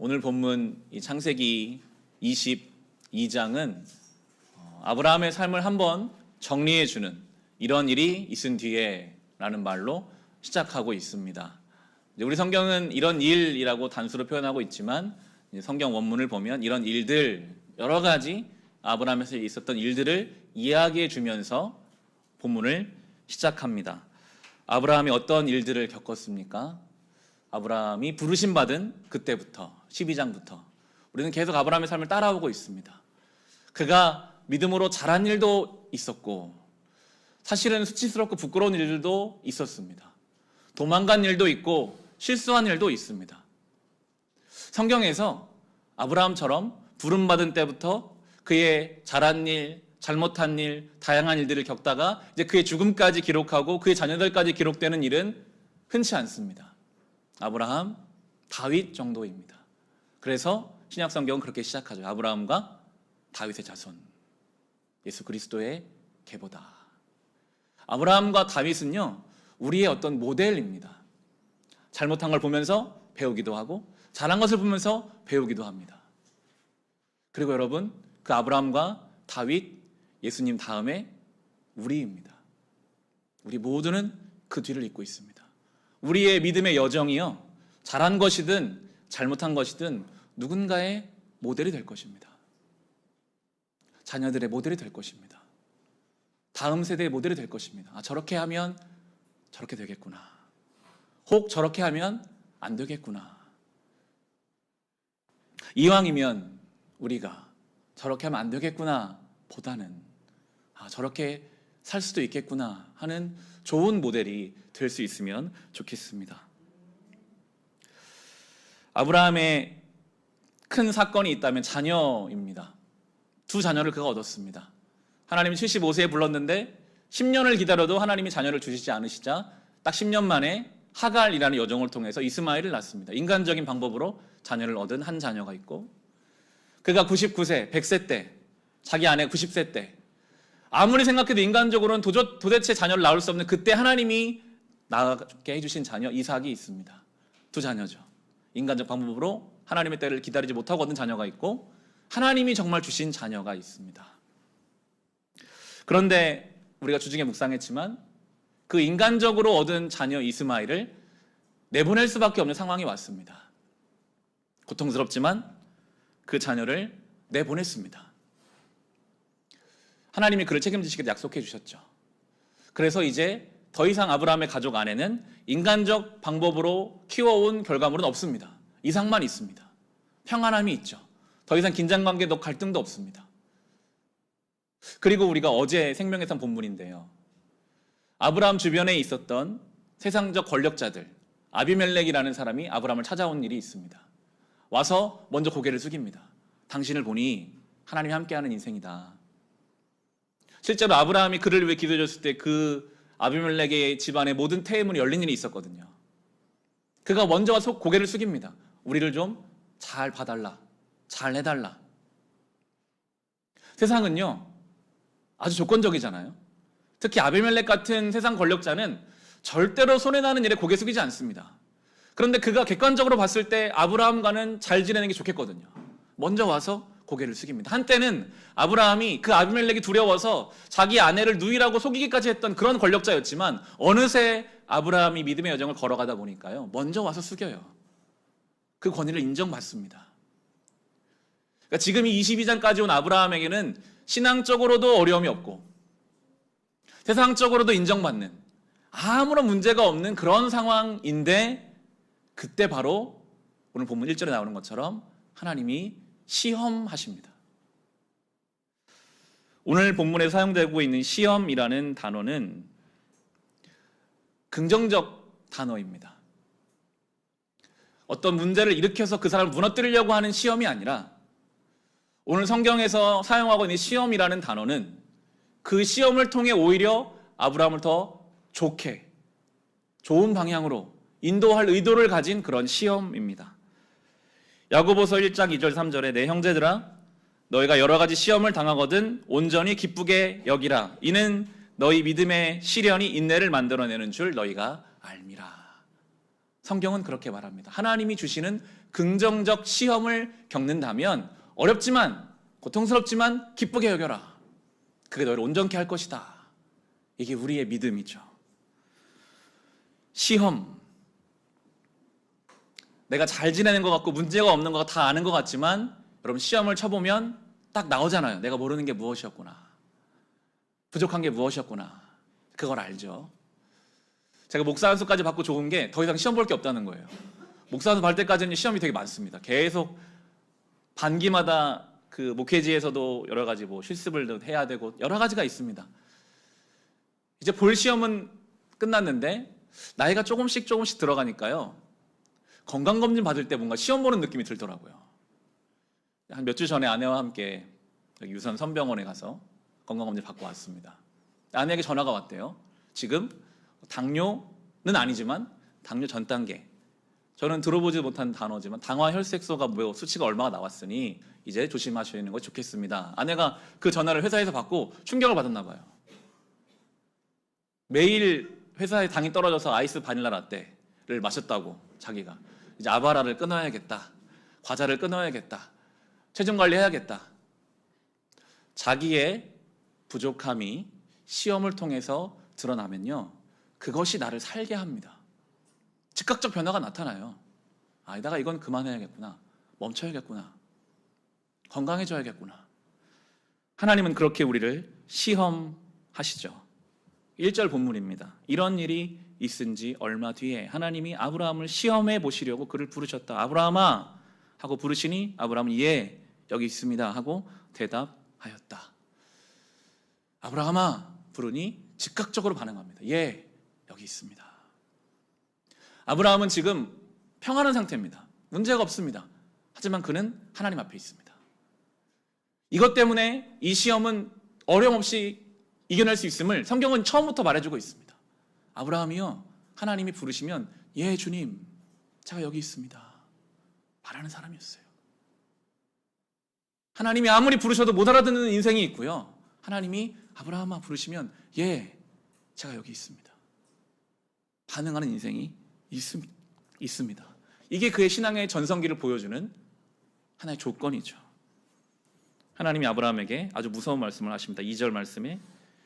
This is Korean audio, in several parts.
오늘 본문 이 창세기 22장은 아브라함의 삶을 한번 정리해주는 이런 일이 있은 뒤에 라는 말로 시작하고 있습니다. 우리 성경은 이런 일이라고 단수로 표현하고 있지만 성경 원문을 보면 이런 일들, 여러 가지 아브라함에서 있었던 일들을 이야기해 주면서 본문을 시작합니다. 아브라함이 어떤 일들을 겪었습니까? 아브라함이 부르심 받은 그때부터 12장부터 우리는 계속 아브라함의 삶을 따라오고 있습니다. 그가 믿음으로 잘한 일도 있었고 사실은 수치스럽고 부끄러운 일들도 있었습니다. 도망간 일도 있고 실수한 일도 있습니다. 성경에서 아브라함처럼 부름받은 때부터 그의 잘한 일, 잘못한 일, 다양한 일들을 겪다가 이제 그의 죽음까지 기록하고 그의 자녀들까지 기록되는 일은 흔치 않습니다. 아브라함, 다윗 정도입니다. 그래서 신약 성경은 그렇게 시작하죠. 아브라함과 다윗의 자손, 예수 그리스도의 계보다. 아브라함과 다윗은요, 우리의 어떤 모델입니다. 잘못한 걸 보면서 배우기도 하고 잘한 것을 보면서 배우기도 합니다. 그리고 여러분, 그 아브라함과 다윗, 예수님 다음에 우리입니다. 우리 모두는 그 뒤를 잇고 있습니다. 우리의 믿음의 여정이요, 잘한 것이든 잘못한 것이든 누군가의 모델이 될 것입니다. 자녀들의 모델이 될 것입니다. 다음 세대의 모델이 될 것입니다. 아, 저렇게 하면 저렇게 되겠구나. 혹 저렇게 하면 안 되겠구나. 이왕이면 우리가 저렇게 하면 안 되겠구나 보다는 저렇게 살 수도 있겠구나 하는 좋은 모델이 될 수 있으면 좋겠습니다. 아브라함의 큰 사건이 있다면 자녀입니다. 두 자녀를 그가 얻었습니다. 하나님이 75세에 불렀는데 10년을 기다려도 하나님이 자녀를 주시지 않으시자 딱 10년 만에 하갈이라는 여종을 통해서 이스마엘을 낳습니다. 인간적인 방법으로 자녀를 얻은 한 자녀가 있고, 그가 99세, 100세 때, 자기 아내 90세 때, 아무리 생각해도 인간적으로는 도대체 자녀를 낳을 수 없는 그때 하나님이 낳게 해주신 자녀 이삭이 있습니다. 두 자녀죠. 인간적 방법으로 하나님의 때를 기다리지 못하고 얻은 자녀가 있고, 하나님이 정말 주신 자녀가 있습니다. 그런데 우리가 주중에 묵상했지만 그 인간적으로 얻은 자녀 이스마엘을 내보낼 수밖에 없는 상황이 왔습니다. 고통스럽지만 그 자녀를 내보냈습니다. 하나님이 그를 책임지시기로 약속해 주셨죠. 그래서 이제 더 이상 아브라함의 가족 안에는 인간적 방법으로 키워온 결과물은 없습니다. 이삭만 있습니다. 평안함이 있죠. 더 이상 긴장관계도 갈등도 없습니다. 그리고 우리가 어제 생명의 산 본문인데요, 아브라함 주변에 있었던 세상적 권력자들, 아비멜렉이라는 사람이 아브라함을 찾아온 일이 있습니다. 와서 먼저 고개를 숙입니다. 당신을 보니 하나님이 함께하는 인생이다. 실제로 아브라함이 그를 위해 기도해줬을 때 그 아비멜렉의 집안의 모든 태의문이 열린 일이 있었거든요. 그가 먼저 와서 고개를 숙입니다. 우리를 좀 잘 봐달라, 잘 해달라. 세상은요 아주 조건적이잖아요. 특히 아비멜렉 같은 세상 권력자는 절대로 손해나는 일에 고개 숙이지 않습니다. 그런데 그가 객관적으로 봤을 때 아브라함과는 잘 지내는 게 좋겠거든요. 먼저 와서 고개를 숙입니다. 한때는 아브라함이 그 아비멜렉이 두려워서 자기 아내를 누이라고 속이기까지 했던 그런 권력자였지만 어느새 아브라함이 믿음의 여정을 걸어가다 보니까요, 먼저 와서 숙여요. 그 권위를 인정받습니다. 그러니까 지금 이 22장까지 온 아브라함에게는 신앙적으로도 어려움이 없고 세상적으로도 인정받는 아무런 문제가 없는 그런 상황인데, 그때 바로 오늘 본문 1절에 나오는 것처럼 하나님이 시험하십니다. 오늘 본문에 사용되고 있는 시험이라는 단어는 긍정적 단어입니다. 어떤 문제를 일으켜서 그 사람을 무너뜨리려고 하는 시험이 아니라, 오늘 성경에서 사용하고 있는 시험이라는 단어는 그 시험을 통해 오히려 아브라함을 더 좋게, 좋은 방향으로 인도할 의도를 가진 그런 시험입니다. 야고보서 1장 2절 3절에 내 형제들아 너희가 여러 가지 시험을 당하거든 온전히 기쁘게 여기라. 이는 너희 믿음의 시련이 인내를 만들어내는 줄 너희가 알미라. 성경은 그렇게 말합니다. 하나님이 주시는 긍정적 시험을 겪는다면 어렵지만 고통스럽지만 기쁘게 여겨라. 그게 너를 온전케 할 것이다. 이게 우리의 믿음이죠. 시험. 내가 잘 지내는 것 같고 문제가 없는 것 다 아는 것 같지만 여러분 시험을 쳐보면 딱 나오잖아요. 내가 모르는 게 무엇이었구나. 부족한 게 무엇이었구나. 그걸 알죠. 제가 목사 안수까지 받고 좋은 게 더 이상 시험 볼 게 없다는 거예요. 목사 안수 받을 때까지는 시험이 되게 많습니다. 계속 반기마다 그 목회지에서도 여러 가지 뭐 실습을 해야 되고 여러 가지가 있습니다. 이제 볼 시험은 끝났는데 나이가 조금씩 들어가니까요. 건강검진 받을 때 뭔가 시험 보는 느낌이 들더라고요. 한 몇 주 전에 아내와 함께 유선 선병원에 가서 건강검진 받고 왔습니다. 아내에게 전화가 왔대요. 지금 당뇨는 아니지만 당뇨 전 단계. 저는 들어보지 못한 단어지만 당화혈색소가 수치가 얼마가 나왔으니 이제 조심하시는 거 좋겠습니다. 아내가 그 전화를 회사에서 받고 충격을 받았나 봐요. 매일 회사에 당이 떨어져서 아이스 바닐라 라떼를 마셨다고 자기가 이제 아바라를 끊어야겠다. 과자를 끊어야겠다. 체중 관리해야겠다. 자기의 부족함이 시험을 통해서 드러나면요. 그것이 나를 살게 합니다. 즉각적 변화가 나타나요. 아, 내가 이건 그만해야겠구나. 멈춰야겠구나. 건강해져야겠구나. 하나님은 그렇게 우리를 시험하시죠. 1절 본문입니다. 이런 일이 있은 지 얼마 뒤에 하나님이 아브라함을 시험해 보시려고 그를 부르셨다. 아브라함아 하고 부르시니 아브라함은 예 여기 있습니다 하고 대답하였다. 아브라함아 부르니 즉각적으로 반응합니다. 예 여기 있습니다. 아브라함은 지금 평안한 상태입니다. 문제가 없습니다. 하지만 그는 하나님 앞에 있습니다. 이것 때문에 이 시험은 어려움 없이 이겨낼 수 있음을 성경은 처음부터 말해주고 있습니다. 아브라함이요 하나님이 부르시면 예 주님 제가 여기 있습니다 말하는 사람이었어요. 하나님이 아무리 부르셔도 못 알아듣는 인생이 있고요. 하나님이 아브라함아 부르시면 예 제가 여기 있습니다 반응하는 인생이 있습니다. 이게 그의 신앙의 전성기를 보여주는 하나의 조건이죠. 하나님이 아브라함에게 아주 무서운 말씀을 하십니다. 2절 말씀에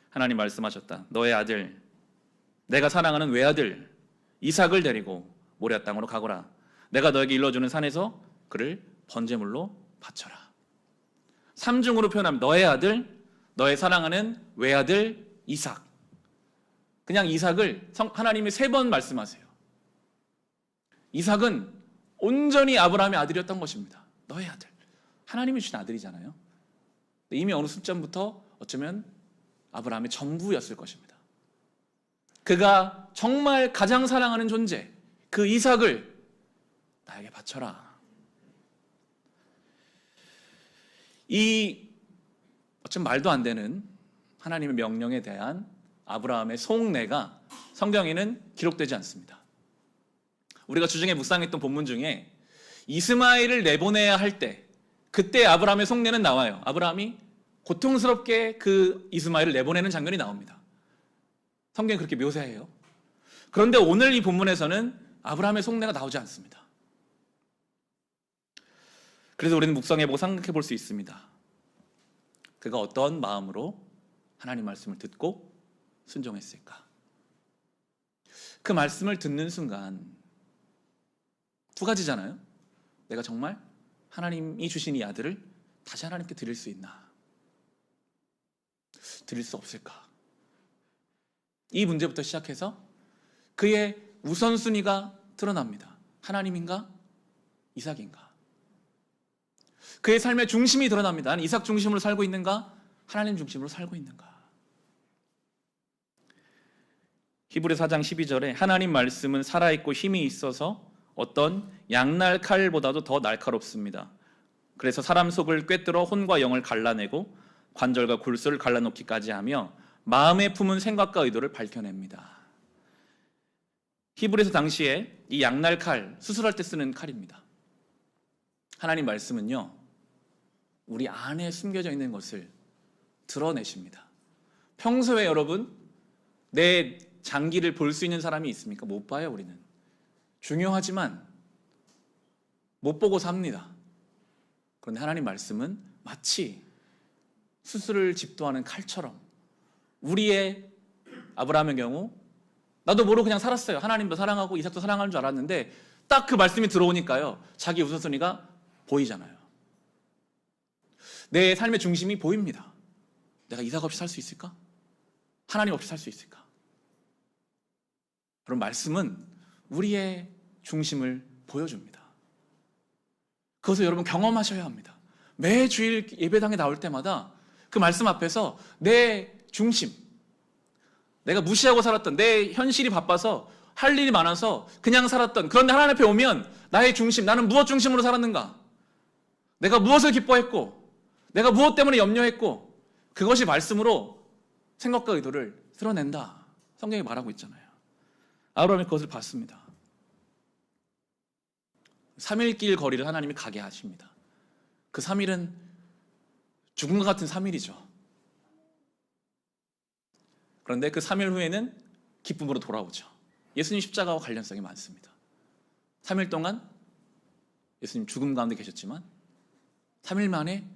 하나님 말씀하셨다. 너의 아들 내가 사랑하는 외아들 이삭을 데리고 모리아 땅으로 가거라. 내가 너에게 일러주는 산에서 그를 번제물로 바쳐라. 3중으로 표현하면 너의 아들, 너의 사랑하는 외아들 이삭. 그냥 이삭을 하나님이 3번 말씀하세요. 이삭은 온전히 아브라함의 아들이었던 것입니다. 너의 아들. 하나님이 주신 아들이잖아요. 이미 어느 순간부터 어쩌면 아브라함의 전부였을 것입니다. 그가 정말 가장 사랑하는 존재, 그 이삭을 나에게 바쳐라. 이 어쩜 말도 안 되는 하나님의 명령에 대한 아브라함의 속내가 성경에는 기록되지 않습니다. 우리가 주중에 묵상했던 본문 중에 이스마엘을 내보내야 할 때 그때 아브라함의 속내는 나와요. 아브라함이 고통스럽게 그 이스마엘을 내보내는 장면이 나옵니다. 성경이 그렇게 묘사해요. 그런데 오늘 이 본문에서는 아브라함의 속내가 나오지 않습니다. 그래서 우리는 묵상해보고 생각해 볼 수 있습니다. 그가 어떤 마음으로 하나님 말씀을 듣고 순종했을까? 그 말씀을 듣는 순간 2가지잖아요. 내가 정말 하나님이 주신 이 아들을 다시 하나님께 드릴 수 있나? 드릴 수 없을까? 이 문제부터 시작해서 그의 우선순위가 드러납니다. 하나님인가? 이삭인가? 그의 삶의 중심이 드러납니다. 나는 이삭 중심으로 살고 있는가? 하나님 중심으로 살고 있는가? 히브리서 4장 12절에 하나님 말씀은 살아있고 힘이 있어서 어떤 양날 칼보다도 더 날카롭습니다. 그래서 사람 속을 꿰뚫어 혼과 영을 갈라내고 관절과 골수를 갈라놓기까지 하며 마음에 품은 생각과 의도를 밝혀냅니다. 히브리서 당시에 이 양날 칼, 수술할 때 쓰는 칼입니다. 하나님 말씀은요, 우리 안에 숨겨져 있는 것을 드러내십니다. 평소에 여러분, 내 장기를 볼 수 있는 사람이 있습니까? 못 봐요, 우리는. 중요하지만 못 보고 삽니다. 그런데 하나님 말씀은 마치 수술을 집도하는 칼처럼 우리의 아브라함의 경우 나도 모르고 그냥 살았어요. 하나님도 사랑하고 이삭도 사랑하는 줄 알았는데 딱 그 말씀이 들어오니까요. 자기 우선순위가 보이잖아요. 내 삶의 중심이 보입니다. 내가 이삭 없이 살 수 있을까? 하나님 없이 살 수 있을까? 그런 말씀은 우리의 중심을 보여줍니다. 그것을 여러분 경험하셔야 합니다. 매 주일 예배당에 나올 때마다 그 말씀 앞에서 내 중심, 내가 무시하고 살았던 내 현실이 바빠서 할 일이 많아서 그냥 살았던, 그런데 하나님 앞에 오면 나의 중심, 나는 무엇 중심으로 살았는가? 내가 무엇을 기뻐했고 내가 무엇 때문에 염려했고 그것이 말씀으로 생각과 의도를 드러낸다. 성경이 말하고 있잖아요. 아브라함이 그것을 봤습니다. 3일 거리를 하나님이 가게 하십니다. 그 3일은 죽음과 같은 3일이죠. 그런데 그 3일 후에는 기쁨으로 돌아오죠. 예수님 십자가와 관련성이 많습니다. 3일 동안 예수님 죽음 가운데 계셨지만 3일 만에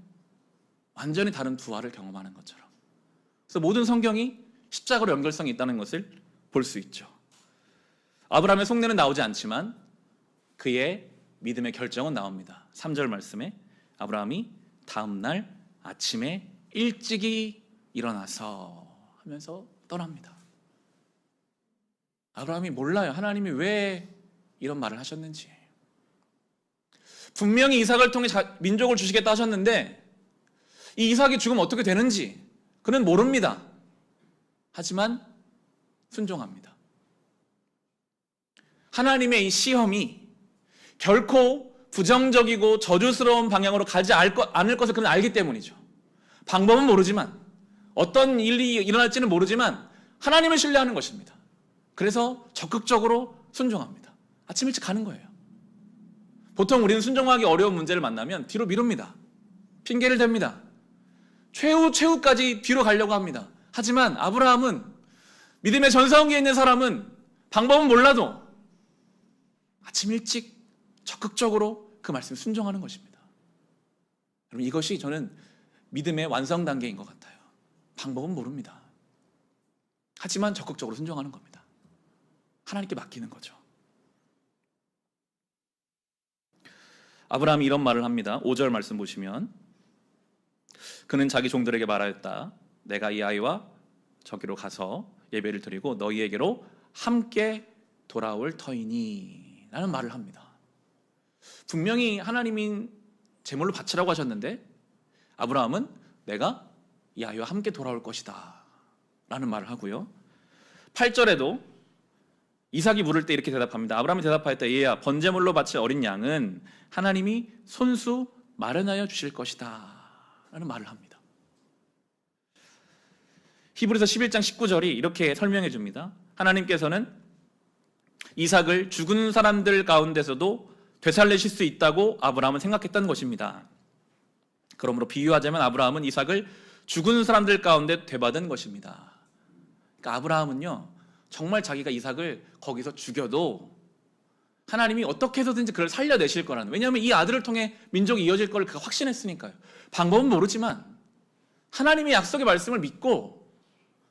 완전히 다른 부활을 경험하는 것처럼. 그래서 모든 성경이 십자가로 연결성이 있다는 것을 볼 수 있죠. 아브라함의 속내는 나오지 않지만 그의 믿음의 결정은 나옵니다. 3절 말씀에 아브라함이 다음 날 아침에 일찍이 일어나서 하면서 떠납니다. 아브라함이 몰라요. 하나님이 왜 이런 말을 하셨는지. 분명히 이삭을 통해 민족을 주시겠다 하셨는데 이 이삭이 죽으면 어떻게 되는지 그는 모릅니다. 하지만 순종합니다. 하나님의 이 시험이 결코 부정적이고 저주스러운 방향으로 가지 않을 것을 그는 알기 때문이죠. 방법은 모르지만 어떤 일이 일어날지는 모르지만 하나님을 신뢰하는 것입니다. 그래서 적극적으로 순종합니다. 아침 일찍 가는 거예요. 보통 우리는 순종하기 어려운 문제를 만나면 뒤로 미룹니다. 핑계를 댑니다. 최후까지 뒤로 가려고 합니다. 하지만 아브라함은, 믿음의 전성기에 있는 사람은 방법은 몰라도 아침 일찍 적극적으로 그 말씀을 순종하는 것입니다. 여러분, 이것이 저는 믿음의 완성 단계인 것 같아요. 방법은 모릅니다. 하지만 적극적으로 순종하는 겁니다. 하나님께 맡기는 거죠. 아브라함이 이런 말을 합니다. 5절 말씀 보시면 그는 자기 종들에게 말하였다. 내가 이 아이와 저기로 가서 예배를 드리고 너희에게로 함께 돌아올 터이니 라는 말을 합니다. 분명히 하나님인 제물로 바치라고 하셨는데 아브라함은 내가 이 아이와 함께 돌아올 것이다 라는 말을 하고요. 8절에도 이삭이 물을 때 이렇게 대답합니다. 아브라함이 대답하였다. 얘야, 번제물로 바칠 어린 양은 하나님이 손수 마련하여 주실 것이다 라는 말을 합니다. 히브리서 11장 19절이 이렇게 설명해 줍니다. 하나님께서는 이삭을 죽은 사람들 가운데서도 되살리실 수 있다고 아브라함은 생각했던 것입니다. 그러므로 비유하자면 아브라함은 이삭을 죽은 사람들 가운데 되받은 것입니다. 그러니까 아브라함은요, 정말 자기가 이삭을 거기서 죽여도 하나님이 어떻게 해서든지 그를 살려내실 거라는, 왜냐하면 이 아들을 통해 민족이 이어질 걸 그가 확신했으니까요. 방법은 모르지만 하나님의 약속의 말씀을 믿고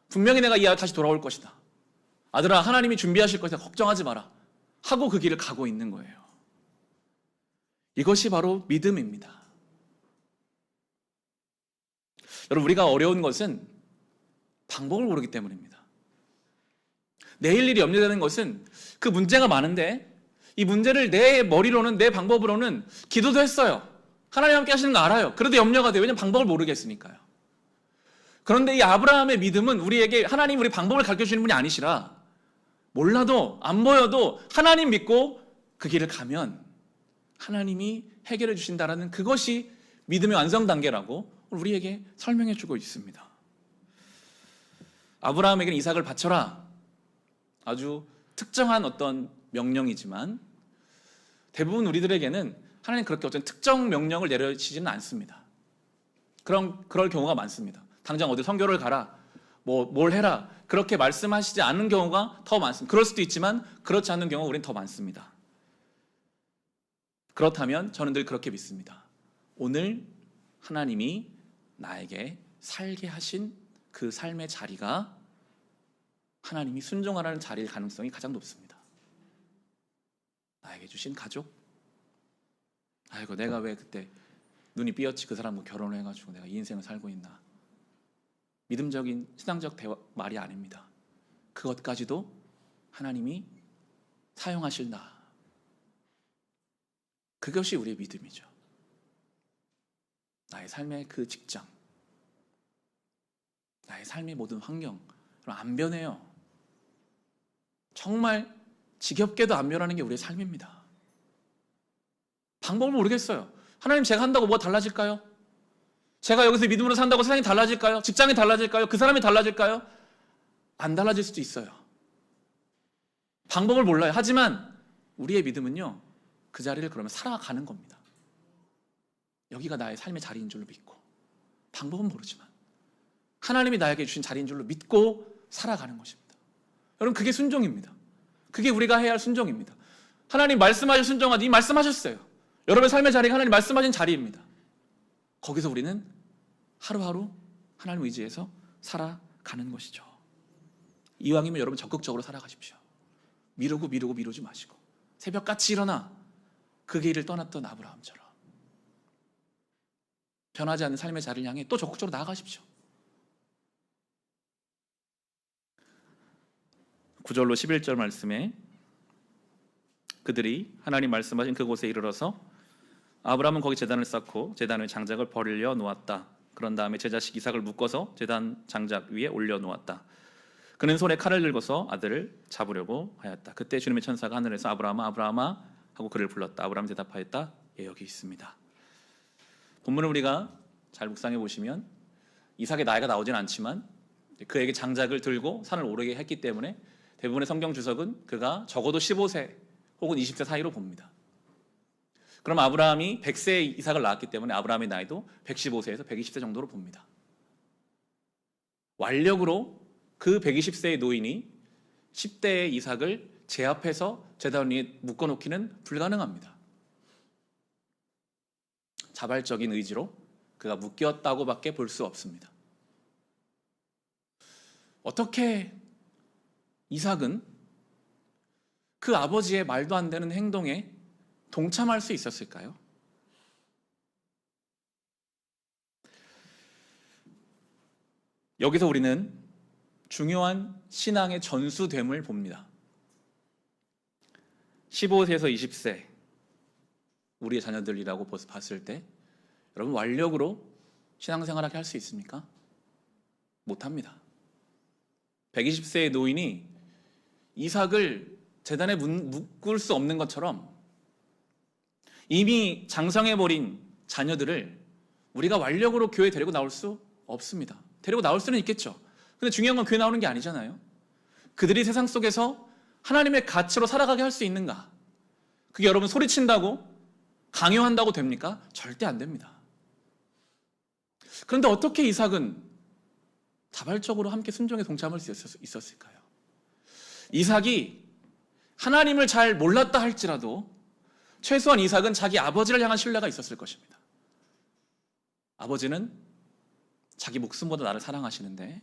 분명히 내가 이 아들 다시 돌아올 것이다. 아들아, 하나님이 준비하실 것이다. 걱정하지 마라. 하고 그 길을 가고 있는 거예요. 이것이 바로 믿음입니다. 여러분, 우리가 어려운 것은 방법을 모르기 때문입니다. 내일 일이 염려되는 것은 그 문제가 많은데 이 문제를 내 머리로는, 내 방법으로는 기도도 했어요. 하나님 함께 하시는 거 알아요. 그래도 염려가 돼요. 왜냐하면 방법을 모르겠으니까요. 그런데 이 아브라함의 믿음은 우리에게 하나님 우리 방법을 가르쳐주시는 분이 아니시라 몰라도 안 보여도 하나님 믿고 그 길을 가면 하나님이 해결해 주신다라는 그것이 믿음의 완성 단계라고 우리에게 설명해 주고 있습니다. 아브라함에게는 이삭을 바쳐라. 아주 특정한 어떤 명령이지만 대부분 우리들에게는 하나님 그렇게 어떤 특정 명령을 내려주시지는 않습니다. 그럴 경우가 많습니다. 당장 어디 선교를 가라, 뭘 해라, 그렇게 말씀하시지 않는 경우가 더 많습니다. 그럴 수도 있지만 그렇지 않은 경우가 우리는 더 많습니다. 그렇다면 저는 늘 그렇게 믿습니다. 오늘 하나님이 나에게 살게 하신 그 삶의 자리가 하나님이 순종하라는 자리일 가능성이 가장 높습니다. 나에게 주신 가족, 아이고 내가 왜 그때 눈이 삐었지, 그 사람과 결혼을 해가지고 내가 이 인생을 살고 있나. 믿음적인 신앙적 말이 아닙니다. 그것까지도 하나님이 사용하실 나, 그것이 우리의 믿음이죠. 나의 삶의 그 직장, 나의 삶의 모든 환경 안 변해요. 정말 지겹게도 안 변하는 게 우리의 삶입니다. 방법을 모르겠어요. 하나님, 제가 한다고 뭐가 달라질까요? 제가 여기서 믿음으로 산다고 세상이 달라질까요? 직장이 달라질까요? 그 사람이 달라질까요? 안 달라질 수도 있어요. 방법을 몰라요. 하지만 우리의 믿음은요, 그 자리를 그러면 살아가는 겁니다. 여기가 나의 삶의 자리인 줄로 믿고, 방법은 모르지만 하나님이 나에게 주신 자리인 줄로 믿고 살아가는 것입니다. 여러분, 그게 순종입니다. 그게 우리가 해야 할 순종입니다. 하나님 말씀하신 순종하니 말씀하셨어요. 여러분의 삶의 자리가 하나님 말씀하신 자리입니다. 거기서 우리는 하루하루 하나님 의지해서 살아가는 것이죠. 이왕이면 여러분 적극적으로 살아가십시오. 미루지 마시고 새벽같이 일어나 그 길을 떠났던 아브라함처럼 변하지 않는 삶의 자리를 향해 또 적극적으로 나아가십시오. 9절로 11절 말씀에 그들이 하나님 말씀하신 그곳에 이르러서 아브라함은 거기 제단을 쌓고 제단의 장작을 벌려 놓았다. 그런 다음에 제 자식 이삭을 묶어서 제단 장작 위에 올려 놓았다. 그는 손에 칼을 들고서 아들을 잡으려고 하였다. 그때 주님의 천사가 하늘에서 아브라함아 아브라함아 하고 그를 불렀다. 아브라함 대답하였다. 예, 여기 있습니다. 본문을 우리가 잘 묵상해 보시면 이삭의 나이가 나오진 않지만 그에게 장작을 들고 산을 오르게 했기 때문에 대부분의 성경 주석은 그가 적어도 15세 혹은 20세 사이로 봅니다. 그럼 아브라함이 100세에 이삭을 낳았기 때문에 아브라함의 나이도 115세에서 120세 정도로 봅니다. 완력으로 그 120세의 노인이 10대의 이삭을 제 앞에서 제단 위에 묶어놓기는 불가능합니다. 자발적인 의지로 그가 묶였다고밖에 볼 수 없습니다. 어떻게 이삭은 그 아버지의 말도 안 되는 행동에 동참할 수 있었을까요? 여기서 우리는 중요한 신앙의 전수됨을 봅니다. 15세에서 20세 우리의 자녀들이라고 봤을 때 여러분 완력으로 신앙생활하게 할 수 있습니까? 못합니다. 120세의 노인이 이삭을 제단에 묶을 수 없는 것처럼 이미 장성해버린 자녀들을 우리가 완력으로 교회에 데리고 나올 수 없습니다. 데리고 나올 수는 있겠죠. 근데 중요한 건 교회 나오는 게 아니잖아요. 그들이 세상 속에서 하나님의 가치로 살아가게 할 수 있는가? 그게 여러분 소리친다고 강요한다고 됩니까? 절대 안 됩니다. 그런데 어떻게 이삭은 자발적으로 함께 순종에 동참할 수 있었을까요? 이삭이 하나님을 잘 몰랐다 할지라도 최소한 이삭은 자기 아버지를 향한 신뢰가 있었을 것입니다. 아버지는 자기 목숨보다 나를 사랑하시는데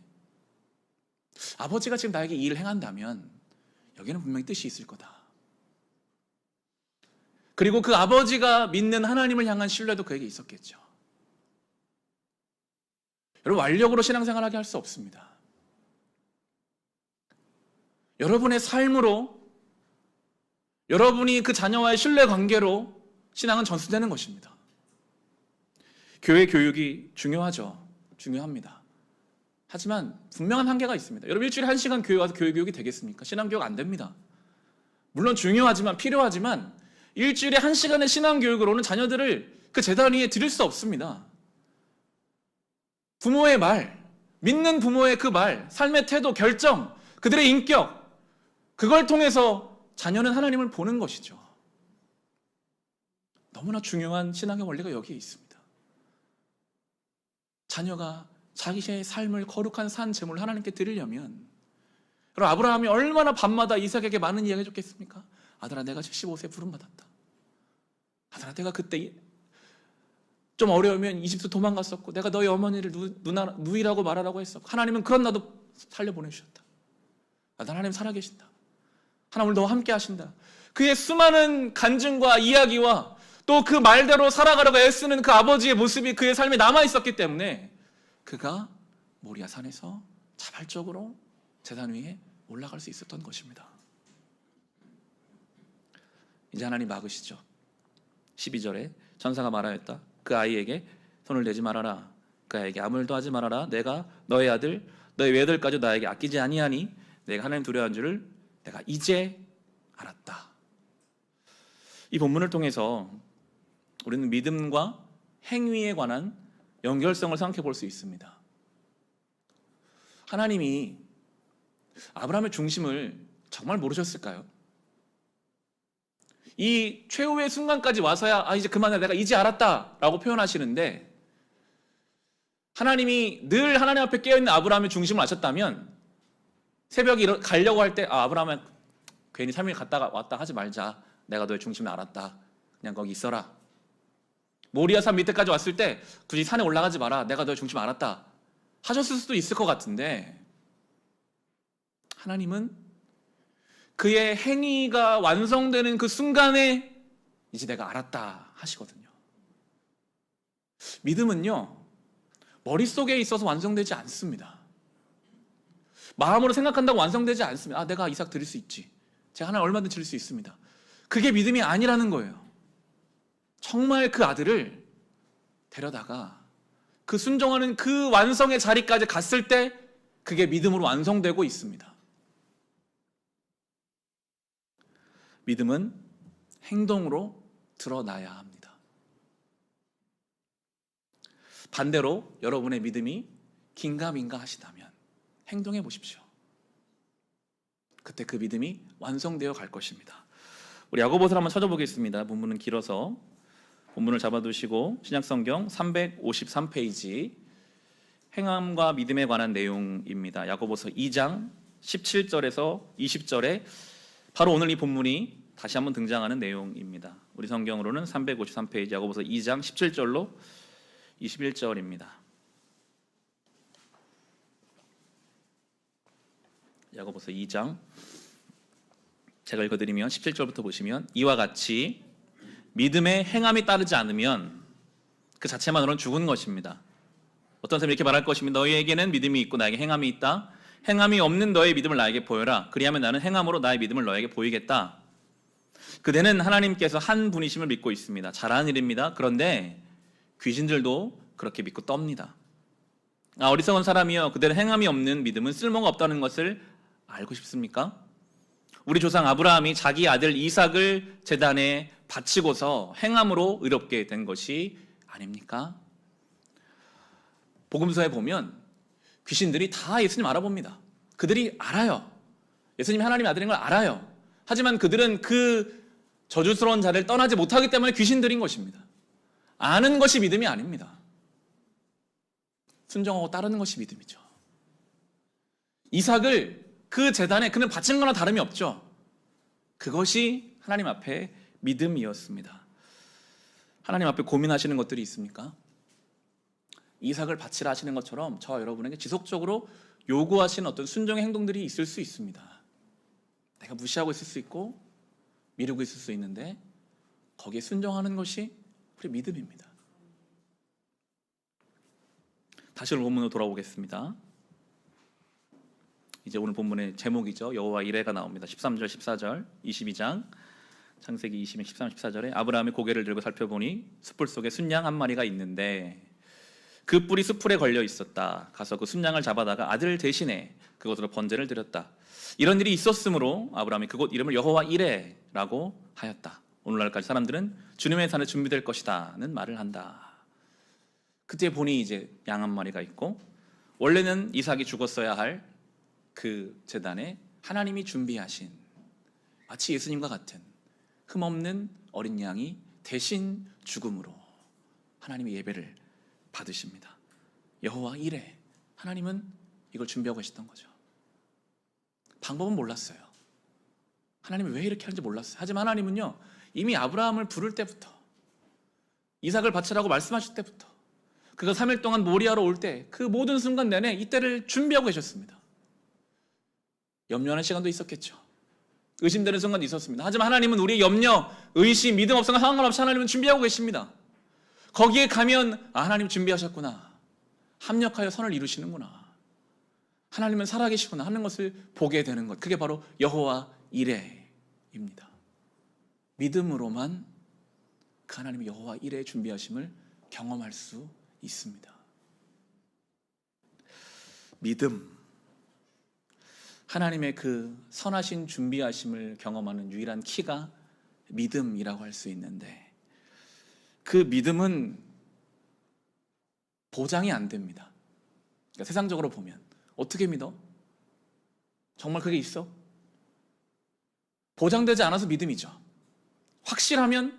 아버지가 지금 나에게 이 일을 행한다면 여기는 분명히 뜻이 있을 거다. 그리고 그 아버지가 믿는 하나님을 향한 신뢰도 그에게 있었겠죠. 여러분, 완력으로 신앙생활하게 할 수 없습니다. 여러분의 삶으로, 여러분이 그 자녀와의 신뢰관계로 신앙은 전수되는 것입니다. 교회 교육이 중요하죠. 중요합니다. 하지만 분명한 한계가 있습니다. 여러분, 일주일에 1시간 교회 와서 교회 교육이 되겠습니까? 신앙교육 안 됩니다. 물론 중요하지만 필요하지만 일주일에 1시간의 신앙교육으로는 자녀들을 그 제단 위에 드릴 수 없습니다. 부모의 말, 믿는 부모의 그 말, 삶의 태도, 결정, 그들의 인격, 그걸 통해서 자녀는 하나님을 보는 것이죠. 너무나 중요한 신앙의 원리가 여기에 있습니다. 자녀가 자기의 삶을 거룩한 산 제물을 하나님께 드리려면, 여러분, 아브라함이 얼마나 밤마다 이삭에게 많은 이야기 해줬겠습니까? 아들아, 내가 75세에 부름받았다. 아들아, 내가 그때 좀 어려우면 이집트 도망갔었고 내가 너희 어머니를 누이라고 말하라고 했었고 하나님은 그런 나도 살려보내주셨다. 하나님 살아계신다. 하나님 오늘 너와 함께 하신다. 그의 수많은 간증과 이야기와 또 그 말대로 살아가려고 애쓰는 그 아버지의 모습이 그의 삶에 남아있었기 때문에 그가 모리아 산에서 자발적으로 제단 위에 올라갈 수 있었던 것입니다. 이제 하나님 막으시죠. 12절에 천사가 말하였다. 그 아이에게 손을 대지 말아라. 그 아이에게 아무 일도 하지 말아라. 내가 너의 아들 너의 외아들까지 나에게 아끼지 아니하니 내가 하나님 두려워한 줄을 내가 이제 알았다. 이 본문을 통해서 우리는 믿음과 행위에 관한 연결성을 생각해 볼 수 있습니다. 하나님이 아브라함의 중심을 정말 모르셨을까요? 이 최후의 순간까지 와서야 이제 그만해 내가 이제 알았다 라고 표현하시는데, 하나님이 늘 하나님 앞에 깨어있는 아브라함의 중심을 아셨다면 새벽에 가려고 할 때 아브라함은 괜히 3일 갔다가 왔다 하지 말자. 내가 너의 중심을 알았다. 그냥 거기 있어라. 모리아 산 밑에까지 왔을 때 굳이 산에 올라가지 마라. 내가 너의 중심을 알았다. 하셨을 수도 있을 것 같은데, 하나님은 그의 행위가 완성되는 그 순간에 이제 내가 알았다 하시거든요. 믿음은요, 머릿속에 있어서 완성되지 않습니다. 마음으로 생각한다고 완성되지 않습니다. 내가 이삭 드릴 수 있지. 제가 하나님 얼마든지 드릴 수 있습니다. 그게 믿음이 아니라는 거예요. 정말 그 아들을 데려다가 그 순종하는 그 완성의 자리까지 갔을 때 그게 믿음으로 완성되고 있습니다. 믿음은 행동으로 드러나야 합니다. 반대로 여러분의 믿음이 긴가민가 하시다면 행동해 보십시오. 그때 그 믿음이 완성되어 갈 것입니다. 우리 야고보서를 한번 찾아보겠습니다. 본문은 길어서 본문을 잡아두시고 신약성경 353페이지 행함과 믿음에 관한 내용입니다. 야고보서 2장 17절에서 20절에 바로 오늘 이 본문이 다시 한번 등장하는 내용입니다. 우리 성경으로는 353페이지 야고보서 2장 17절로 21절입니다. 야고보서 2장 제가 읽어드리면 17절부터 보시면, 이와 같이 믿음에 행함이 따르지 않으면 그 자체만으로는 죽은 것입니다. 어떤 사람이 이렇게 말할 것입니다. 너희에게는 믿음이 있고 나에게 행함이 있다. 행함이 없는 너의 믿음을 나에게 보여라. 그리하면 나는 행함으로 나의 믿음을 너에게 보이겠다. 그대는 하나님께서 한 분이심을 믿고 있습니다. 잘하는 일입니다. 그런데 귀신들도 그렇게 믿고 떱니다. 어리석은 사람이여, 그대는 행함이 없는 믿음은 쓸모가 없다는 것을 알고 싶습니까? 우리 조상 아브라함이 자기 아들 이삭을 제단에 바치고서 행함으로 의롭게 된 것이 아닙니까? 복음서에 보면 귀신들이 다 예수님 알아봅니다. 그들이 알아요. 예수님이 하나님의 아들인 걸 알아요. 하지만 그들은 그 저주스러운 자를 떠나지 못하기 때문에 귀신들인 것입니다. 아는 것이 믿음이 아닙니다. 순종하고 따르는 것이 믿음이죠. 이삭을 그 제단에 그는 바친 거나 다름이 없죠. 그것이 하나님 앞에 믿음이었습니다. 하나님 앞에 고민하시는 것들이 있습니까? 이삭을 바치라 하시는 것처럼 저와 여러분에게 지속적으로 요구하시는 어떤 순종의 행동들이 있을 수 있습니다. 내가 무시하고 있을 수 있고 미루고 있을 수 있는데 거기에 순종하는 것이 우리 믿음입니다. 다시 오늘 본문으로 돌아오겠습니다. 이제 오늘 본문의 제목이죠. 여호와 이레가 나옵니다. 13절, 14절, 22장 창세기 20장 13, 14절에 아브라함이 고개를 들고 살펴보니 숯불 속에 순양 한 마리가 있는데 그 뿔이 숯불에 걸려 있었다. 가서 그 순양을 잡아다가 아들 대신에 그것으로 번제를 드렸다. 이런 일이 있었으므로 아브라함이 그곳 이름을 여호와 이레라고 하였다. 오늘날까지 사람들은 주님의 산에 준비될 것이다는 말을 한다. 그때 보니 이제 양 한 마리가 있고, 원래는 이삭이 죽었어야 할 그 제단에 하나님이 준비하신 마치 예수님과 같은 흠없는 어린 양이 대신 죽음으로 하나님의 예배를 받으십니다. 여호와 이레, 하나님은 이걸 준비하고 계셨던 거죠. 방법은 몰랐어요. 하나님이 왜 이렇게 하는지 몰랐어요. 하지만 하나님은요, 이미 아브라함을 부를 때부터 이삭을 바치라고 말씀하실 때부터 그가 3일 동안 모리아로 올 때 그 모든 순간 내내 이때를 준비하고 계셨습니다. 염려하는 시간도 있었겠죠. 의심되는 순간도 있었습니다. 하지만 하나님은 우리의 염려, 의심, 믿음 없음과 상관없이 하나님은 준비하고 계십니다. 거기에 가면 하나님 준비하셨구나. 합력하여 선을 이루시는구나. 하나님은 살아계시구나 하는 것을 보게 되는 것. 그게 바로 여호와 이레입니다. 믿음으로만 그 하나님의 여호와 이레의 준비하심을 경험할 수 있습니다. 믿음, 하나님의 그 선하신 준비하심을 경험하는 유일한 키가 믿음이라고 할 수 있는데, 그 믿음은 보장이 안 됩니다. 그러니까 세상적으로 보면 어떻게 믿어? 정말 그게 있어? 보장되지 않아서 믿음이죠. 확실하면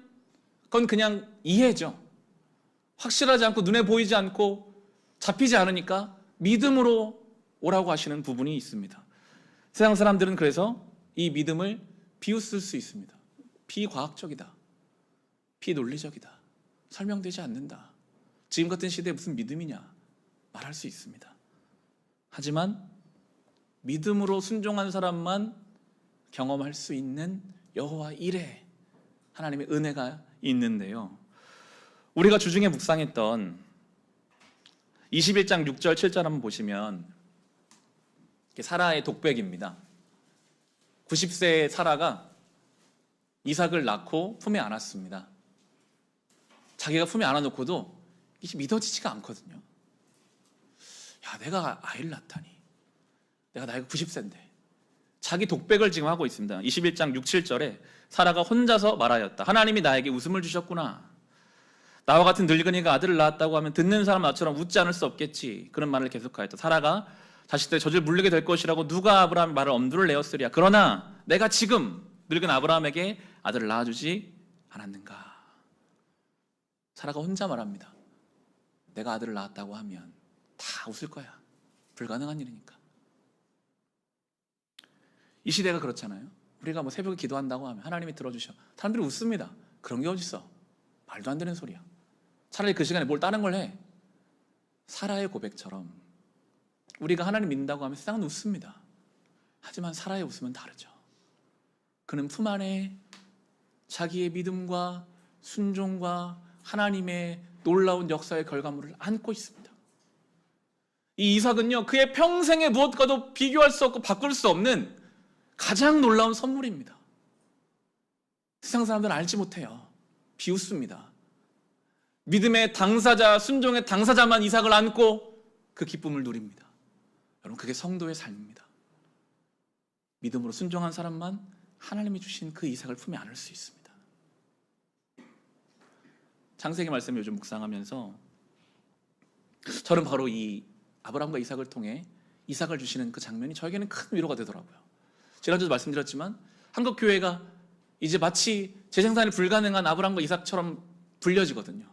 그건 그냥 이해죠. 확실하지 않고 눈에 보이지 않고 잡히지 않으니까 믿음으로 오라고 하시는 부분이 있습니다. 세상 사람들은 그래서 이 믿음을 비웃을 수 있습니다. 비과학적이다, 비논리적이다, 설명되지 않는다, 지금 같은 시대에 무슨 믿음이냐 말할 수 있습니다. 하지만 믿음으로 순종한 사람만 경험할 수 있는 여호와 이레, 하나님의 은혜가 있는데요, 우리가 주중에 묵상했던 21장 6절 7절 한번 보시면 사라의 독백입니다. 90세의 사라가 이삭을 낳고 품에 안았습니다. 자기가 품에 안아놓고도 이게 믿어지지가 않거든요. 야, 내가 아이를 낳다니. 내가 나이가 90세인데. 자기 독백을 지금 하고 있습니다. 21장 6, 7절에 사라가 혼자서 말하였다. 하나님이 나에게 웃음을 주셨구나. 나와 같은 늙은이가 아들을 낳았다고 하면 듣는 사람 나처럼 웃지 않을 수 없겠지. 그런 말을 계속하였다. 사라가 자식들의 젖을 물리게 될 것이라고 누가 아브라함의 말을 엄두를 내었으랴. 그러나 내가 지금 늙은 아브라함에게 아들을 낳아주지 않았는가. 사라가 혼자 말합니다. 내가 아들을 낳았다고 하면 다 웃을 거야. 불가능한 일이니까. 이 시대가 그렇잖아요. 우리가 뭐 새벽에 기도한다고 하면 하나님이 들어주셔. 사람들이 웃습니다. 그런 게 어딨어. 말도 안 되는 소리야. 차라리 그 시간에 뭘 다른 걸 해. 사라의 고백처럼 우리가 하나님 믿는다고 하면 세상은 웃습니다. 하지만 사라의 웃음은 다르죠. 그는 품 안에 자기의 믿음과 순종과 하나님의 놀라운 역사의 결과물을 안고 있습니다. 이 이삭은요, 그의 평생에 무엇과도 비교할 수 없고 바꿀 수 없는 가장 놀라운 선물입니다. 세상 사람들은 알지 못해요. 비웃습니다. 믿음의 당사자, 순종의 당사자만 이삭을 안고 그 기쁨을 누립니다. 여러분, 그게 성도의 삶입니다. 믿음으로 순종한 사람만 하나님이 주신 그 이삭을 품에 안을 수 있습니다. 창세기 말씀을 요즘 묵상하면서 저는 바로 이 아브라함과 이삭을 통해 이삭을 주시는 그 장면이 저에게는 큰 위로가 되더라고요. 지난주도 말씀드렸지만 한국 교회가 이제 마치 재생산이 불가능한 아브라함과 이삭처럼 불려지거든요.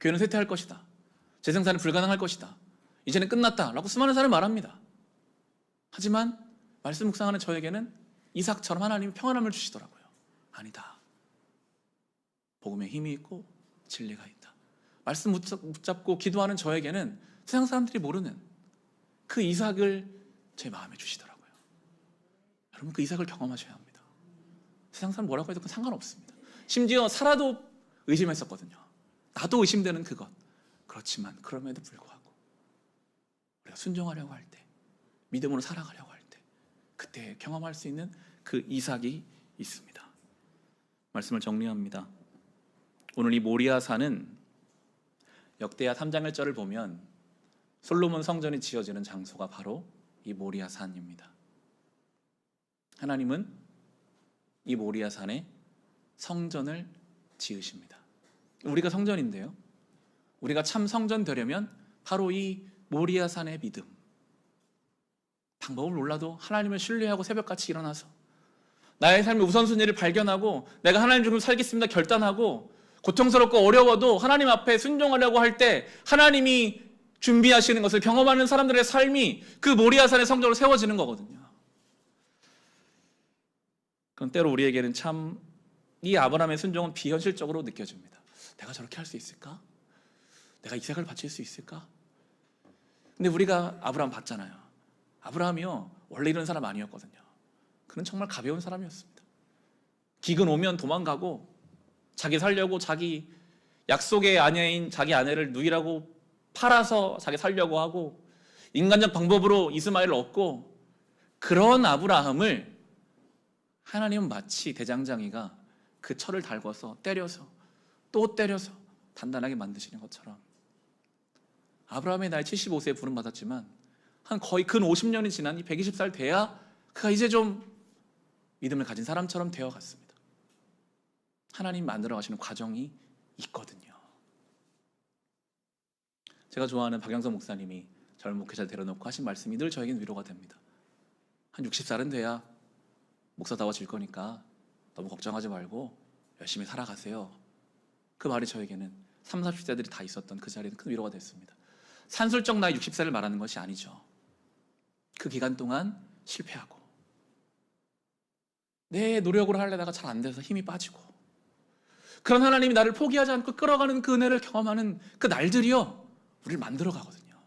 교회는 쇠퇴할 것이다. 재생산이 불가능할 것이다. 이제는 끝났다라고 수많은 사람을 말합니다. 하지만 말씀 묵상하는 저에게는 이삭처럼 하나님이 평안함을 주시더라고요. 아니다. 복음에 힘이 있고 진리가 있다. 말씀 붙잡고 기도하는 저에게는 세상 사람들이 모르는 그 이삭을 제 마음에 주시더라고요. 여러분, 그 이삭을 경험하셔야 합니다. 세상 사람 뭐라고 해도 상관없습니다. 심지어 사라도 의심했었거든요. 나도 의심되는 그것. 그렇지만 그럼에도 불구하고 우리가 순종하려고 할 때, 믿음으로 살아가려고 할 때, 그때 경험할 수 있는 그 이삭이 있습니다. 말씀을 정리합니다. 오늘 이 모리아산은 역대하 3장 1절을 보면 솔로몬 성전이 지어지는 장소가 바로 이 모리아산입니다. 하나님은 이 모리아산에 성전을 지으십니다. 우리가 성전인데요, 우리가 참 성전 되려면 바로 이 모리아산의 믿음, 방법을 몰라도 하나님을 신뢰하고 새벽같이 일어나서 나의 삶의 우선순위를 발견하고 내가 하나님 중으로 살겠습니다 결단하고 고통스럽고 어려워도 하나님 앞에 순종하려고 할 때 하나님이 준비하시는 것을 경험하는 사람들의 삶이 그 모리아산의 성전으로 세워지는 거거든요. 그럼 때로 우리에게는 참 이 아브라함의 순종은 비현실적으로 느껴집니다. 내가 저렇게 할 수 있을까? 내가 이삭을 바칠 수 있을까? 근데 우리가 아브라함 봤잖아요. 아브라함이요, 원래 이런 사람 아니었거든요. 그는 정말 가벼운 사람이었습니다. 기근 오면 도망가고, 자기 살려고 자기 약속의 아내인 자기 아내를 누이라고 팔아서 자기 살려고 하고, 인간적 방법으로 이스마엘을 얻고, 그런 아브라함을 하나님은 마치 대장장이가 그 철을 달궈서 때려서 또 때려서 단단하게 만드시는 것처럼, 아브라함의 나이 75세에 부름받았지만 한 거의 근 50년이 지난 이 120살 돼야 그가 이제 좀 믿음을 가진 사람처럼 되어갔습니다. 하나님 만들어 가시는 과정이 있거든요. 제가 좋아하는 박영선 목사님이 젊은 목회자를 데려놓고 하신 말씀이 늘 저에게는 위로가 됩니다. 한 60살은 돼야 목사다워질 거니까 너무 걱정하지 말고 열심히 살아가세요. 그 말이 저에게는 30, 40대들이 다 있었던 그 자리는 큰 위로가 됐습니다. 산술적 나이 60살을 말하는 것이 아니죠. 그 기간 동안 실패하고, 내 노력으로 하려다가 잘 안 돼서 힘이 빠지고, 그런 하나님이 나를 포기하지 않고 끌어가는 그 은혜를 경험하는 그 날들이요, 우리를 만들어 가거든요.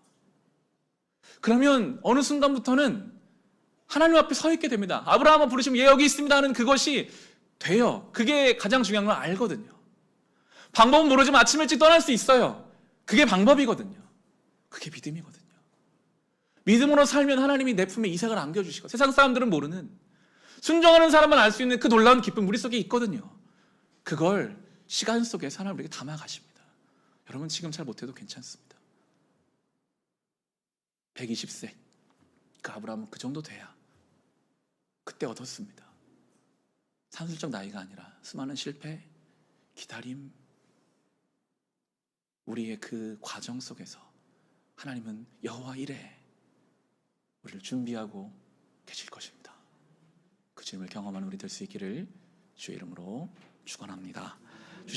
그러면 어느 순간부터는 하나님 앞에 서 있게 됩니다. 아브라함을 부르시면 예 여기 있습니다 하는 그것이 돼요. 그게 가장 중요한 걸 알거든요. 방법은 모르지만 아침 일찍 떠날 수 있어요. 그게 방법이거든요. 그게 믿음이거든요. 믿음으로 살면 하나님이 내 품에 이삭을 안겨주시고, 세상 사람들은 모르는, 순종하는 사람만 알 수 있는 그 놀라운 기쁨 우리 속에 있거든요. 그걸 시간 속에서 하나님 우리에게 담아가십니다. 여러분 지금 잘 못해도 괜찮습니다. 120세 그 아브라함은 그 정도 돼야 그때 얻었습니다. 산술적 나이가 아니라 수많은 실패, 기다림, 우리의 그 과정 속에서 하나님은 여호와 이레 우리를 준비하고 계실 것입니다. 그 주님을 경험하는 우리 될 수 있기를 주의 이름으로 축원합니다.